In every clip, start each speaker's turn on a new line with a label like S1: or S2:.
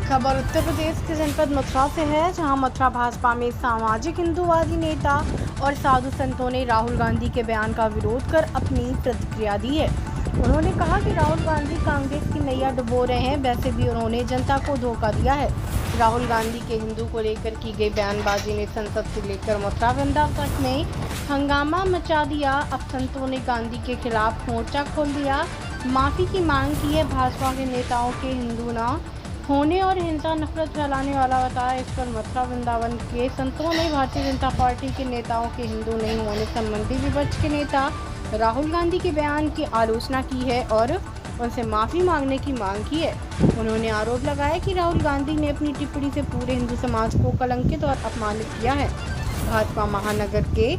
S1: खबर उत्तर प्रदेश के जनपद मथुरा से है, जहां मथुरा भाजपा में सामाजिक हिंदूवादी नेता और साधु संतों ने राहुल गांधी के बयान का विरोध कर अपनी प्रतिक्रिया दी है। उन्होंने कहा कि राहुल गांधी कांग्रेस की नैया डुबो रहे हैं। वैसे भी उन्होंने जनता को धोखा दिया है। राहुल गांधी के हिंदू को लेकर की गई बयानबाजी ने संसद से लेकर मथुरा वृंदावन तक में हंगामा मचा दिया। अब संतों ने गांधी के खिलाफ मोर्चा खोल दिया, माफी की मांग की है। भाजपा के नेताओं के हिंदू न होने और हिंसा नफरत फैलाने वाला बताया। इस पर मथुरा वृंदावन के संतों ने भारतीय जनता पार्टी के नेताओं के हिंदू नहीं होने संबंधी विपक्ष के नेता राहुल गांधी के बयान की आलोचना की है और उनसे माफ़ी मांगने की मांग की है। उन्होंने आरोप लगाया कि राहुल गांधी ने अपनी टिप्पणी से पूरे हिंदू समाज को कलंकित और अपमानित किया है। भाजपा महानगर के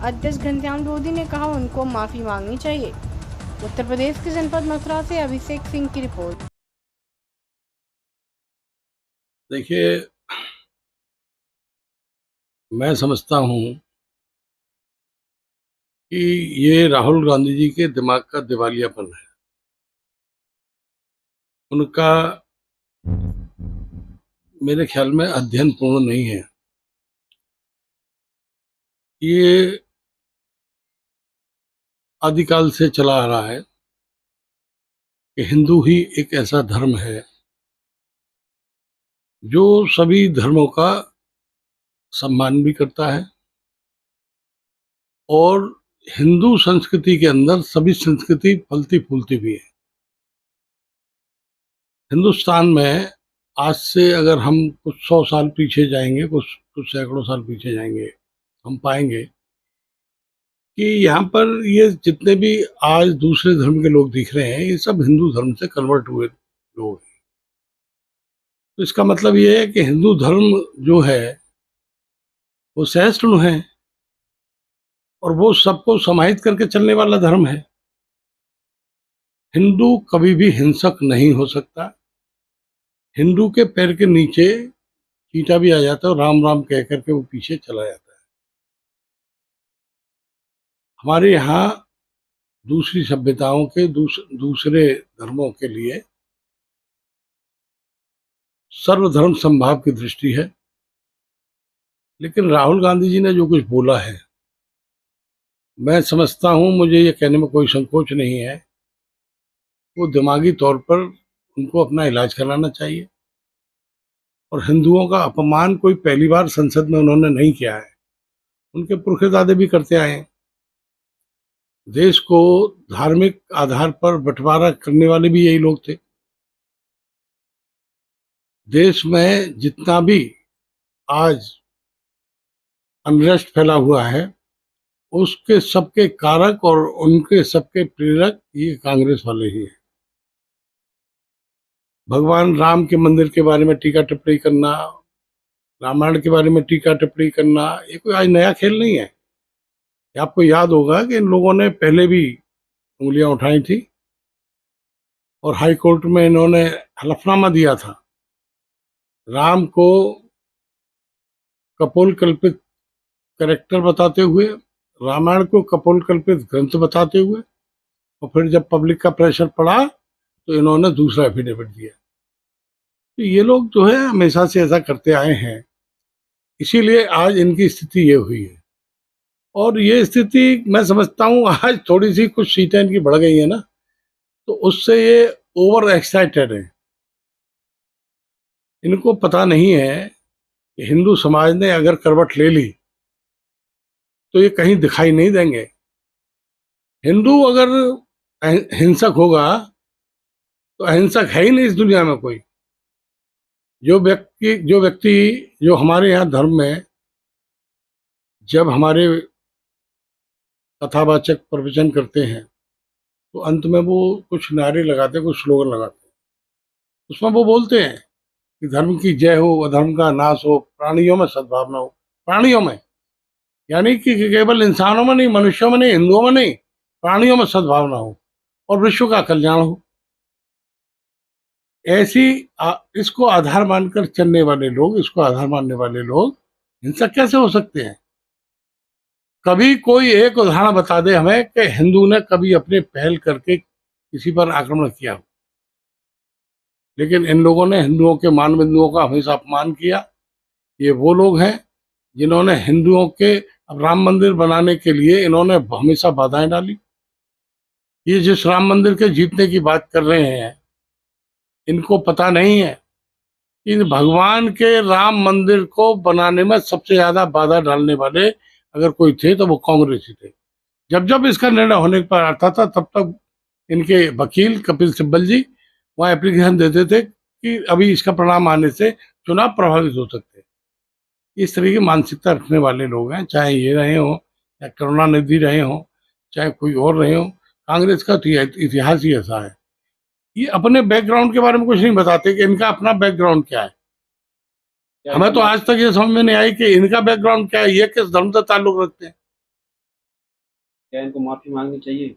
S1: अध्यक्ष घनश्याम लोधी ने कहा उनको माफ़ी मांगनी चाहिए। उत्तर प्रदेश के जनपद मथुरा से अभिषेक सिंह की रिपोर्ट।
S2: देखिए, मैं समझता हूँ कि ये राहुल गांधी जी के दिमाग का दिवालियापन है। उनका मेरे ख्याल में अध्ययन पूर्ण नहीं है। ये आदिकाल से चला आ रहा है कि हिंदू ही एक ऐसा धर्म है जो सभी धर्मों का सम्मान भी करता है और हिंदू संस्कृति के अंदर सभी संस्कृति फलती फूलती भी है। हिंदुस्तान में आज से अगर हम कुछ 100 साल पीछे जाएंगे, कुछ कुछ सैकड़ों साल पीछे जाएंगे, हम पाएंगे कि यहाँ पर ये जितने भी आज दूसरे धर्म के लोग दिख रहे हैं, ये सब हिंदू धर्म से कन्वर्ट हुए लोग हैं। तो इसका मतलब ये है कि हिंदू धर्म जो है वो सहिष्णु है और वो सबको समाहित करके चलने वाला धर्म है। हिंदू कभी भी हिंसक नहीं हो सकता। हिंदू के पैर के नीचे चींटा भी आ जाता है और राम राम कह करके वो पीछे चला जाता है। हमारे यहाँ दूसरी सभ्यताओं के दूसरे धर्मों के लिए सर्वधर्म समभाव की दृष्टि है। लेकिन राहुल गांधी जी ने जो कुछ बोला है, मैं समझता हूँ, मुझे ये कहने में कोई संकोच नहीं है, वो दिमागी तौर पर उनको अपना इलाज कराना चाहिए। और हिंदुओं का अपमान कोई पहली बार संसद में उन्होंने नहीं किया है, उनके पुरखे भी करते आए हैं। देश को धार्मिक आधार पर बंटवारा करने वाले भी यही लोग थे। देश में जितना भी आज अनरेस्ट फैला हुआ है, उसके सबके कारक और उनके सबके प्रेरक ये कांग्रेस वाले ही हैं। भगवान राम के मंदिर के बारे में टीका टिप्पणी करना, रामायण के बारे में टीका टिप्पणी करना, ये कोई आज नया खेल नहीं है। आपको याद होगा कि इन लोगों ने पहले भी उंगलियां उठाई थी और हाई कोर्ट में इन्होंने हलफनामा दिया था। राम को कपोल कल्पित कैरेक्टर बताते हुए, रामायण को कपोल कल्पित ग्रंथ बताते हुए, और फिर जब पब्लिक का प्रेशर पड़ा तो इन्होंने दूसरा एफिडेविट दिया। तो ये लोग जो है हमेशा से ऐसा करते आए हैं, इसीलिए आज इनकी स्थिति ये हुई है। और ये स्थिति मैं समझता हूँ आज थोड़ी सी कुछ सीटें इनकी बढ़ गई है ना, तो उससे ये ओवर एक्साइटेड है। इनको पता नहीं है कि हिंदू समाज ने अगर करवट ले ली तो ये कहीं दिखाई नहीं देंगे। हिंदू अगर हिंसक होगा तो अहिंसक है ही नहीं इस दुनिया में कोई। जो व्यक्ति जो हमारे यहाँ धर्म में जब हमारे कथावाचक प्रवचन करते हैं तो अंत में वो कुछ नारे लगाते हैं, कुछ स्लोगन लगाते हैं। उसमें वो बोलते हैं कि धर्म की जय हो, अधर्म का नाश हो, प्राणियों में सद्भावना हो। प्राणियों में यानी कि केवल इंसानों में नहीं, मनुष्यों में नहीं, हिंदुओं में नहीं, प्राणियों में सद्भावना हो और विश्व का कल्याण हो। ऐसी इसको आधार मानकर चलने वाले लोग, इसको आधार मानने वाले लोग हिंसक कैसे हो सकते हैं? कभी कोई एक उदाहरण बता दे हमें कि हिंदू ने कभी अपने पहल करके किसी पर आक्रमण किया हो। लेकिन इन लोगों ने हिंदुओं के मान बिंदुओं का हमेशा अपमान किया। ये वो लोग हैं जिन्होंने हिंदुओं के राम मंदिर बनाने के लिए इन्होंने हमेशा बाधाएं डाली। ये जिस राम मंदिर के जीतने की बात कर रहे हैं, इनको पता नहीं है कि भगवान के राम मंदिर को बनाने में सबसे ज्यादा बाधा डालने वाले अगर कोई थे तो वो कांग्रेसी थे। जब जब इसका निर्णय होने पर आता था तब तक इनके वकील कपिल सिब्बल जी वहाँ एप्लीकेशन देते थे कि अभी इसका परिणाम आने से चुनाव प्रभावित हो सकते हैं। इस तरह की मानसिकता रखने वाले लोग हैं, चाहे ये रहे हो, चाहे करुणानिधि रहे हो, चाहे कोई और रहे हो। कांग्रेस का तो इतिहास ही ऐसा है। ये अपने बैकग्राउंड के बारे में कुछ नहीं बताते कि इनका अपना बैकग्राउंड क्या है। हमें तो आज तक ये समझ में नहीं आई कि इनका बैकग्राउंड क्या है, ये किस धर्म से ताल्लुक रखते हैं।
S3: क्या इनको माफी मांगनी चाहिए?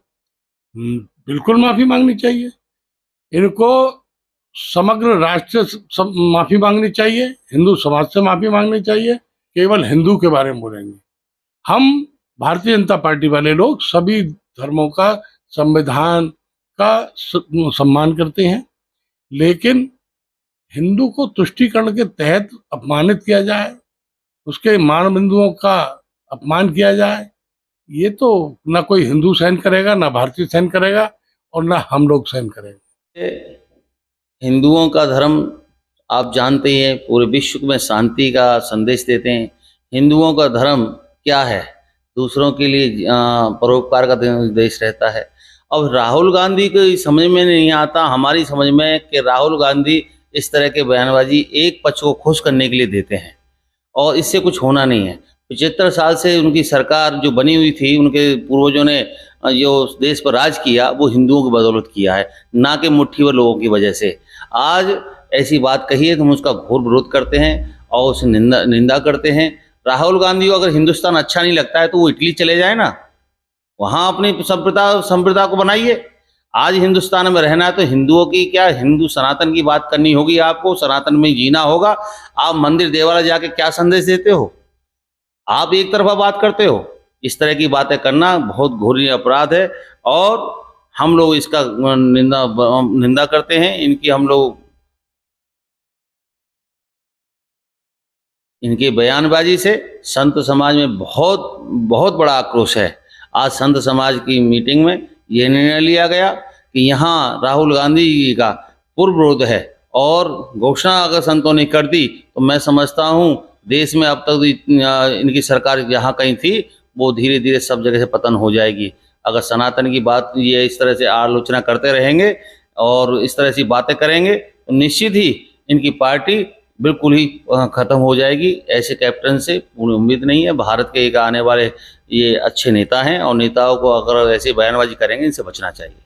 S2: बिल्कुल माफी मांगनी चाहिए। इनको समग्र राष्ट्र से माफी मांगनी चाहिए, हिंदू समाज से माफी मांगनी चाहिए। केवल हिंदू के बारे में बोलेंगे। हम भारतीय जनता पार्टी वाले लोग सभी धर्मों का, संविधान का सम्मान करते हैं, लेकिन हिंदू को तुष्टीकरण के तहत अपमानित किया जाए, उसके मान बिंदुओं का अपमान किया जाए, ये तो ना कोई हिंदू सहन करेगा, ना भारतीय सहन करेगा और ना हम लोग सहन करेंगे।
S3: हिंदुओं का धर्म आप जानते ही हैं पूरे विश्व में शांति का संदेश देते हैं। हिंदुओं का धर्म क्या है? दूसरों के लिए परोपकार का देश रहता है। अब राहुल गांधी को समझ में नहीं आता, हमारी समझ में, कि राहुल गांधी इस तरह के बयानबाजी एक पक्ष को खुश करने के लिए देते हैं और इससे कुछ होना नहीं है। 75 साल से उनकी सरकार जो बनी हुई थी, उनके पूर्वजों ने जो देश पर राज किया वो हिंदुओं की बदौलत किया है, ना कि मुट्ठी भर लोगों की वजह से। आज ऐसी बात कही है तो हम उसका घोर विरोध करते हैं और उसे निंदा करते हैं। राहुल गांधी को अगर हिंदुस्तान अच्छा नहीं लगता है तो वो इटली चले जाए ना, वहाँ अपनी संप्रदाय को बनाइए। आज हिंदुस्तान में रहना है तो हिंदुओं की क्या, हिंदू सनातन की बात करनी होगी, आपको सनातन में जीना होगा। आप मंदिर देवालय जाके क्या संदेश देते हो? आप एक तरफा बात करते हो। इस तरह की बातें करना बहुत घोर अपराध है और हम लोग इसका निंदा करते हैं। इनकी बयानबाजी से संत समाज में बहुत बहुत बड़ा आक्रोश है। आज संत समाज की मीटिंग में यह निर्णय लिया गया कि यहाँ राहुल गांधी जी का पूर्ण विरोध है और घोषणा अगर संतों ने कर दी तो मैं समझता हूँ देश में अब तक इनकी सरकार जहाँ कहीं थी वो धीरे धीरे सब जगह से पतन हो जाएगी। अगर सनातन की बात ये इस तरह से आलोचना करते रहेंगे और इस तरह से बातें करेंगे तो निश्चित ही इनकी पार्टी बिल्कुल ही खत्म हो जाएगी। ऐसे कैप्टन से पूरी उम्मीद नहीं है। भारत के एक आने वाले ये अच्छे नेता हैं और नेताओं को अगर ऐसी बयानबाजी करेंगे इनसे बचना चाहिए।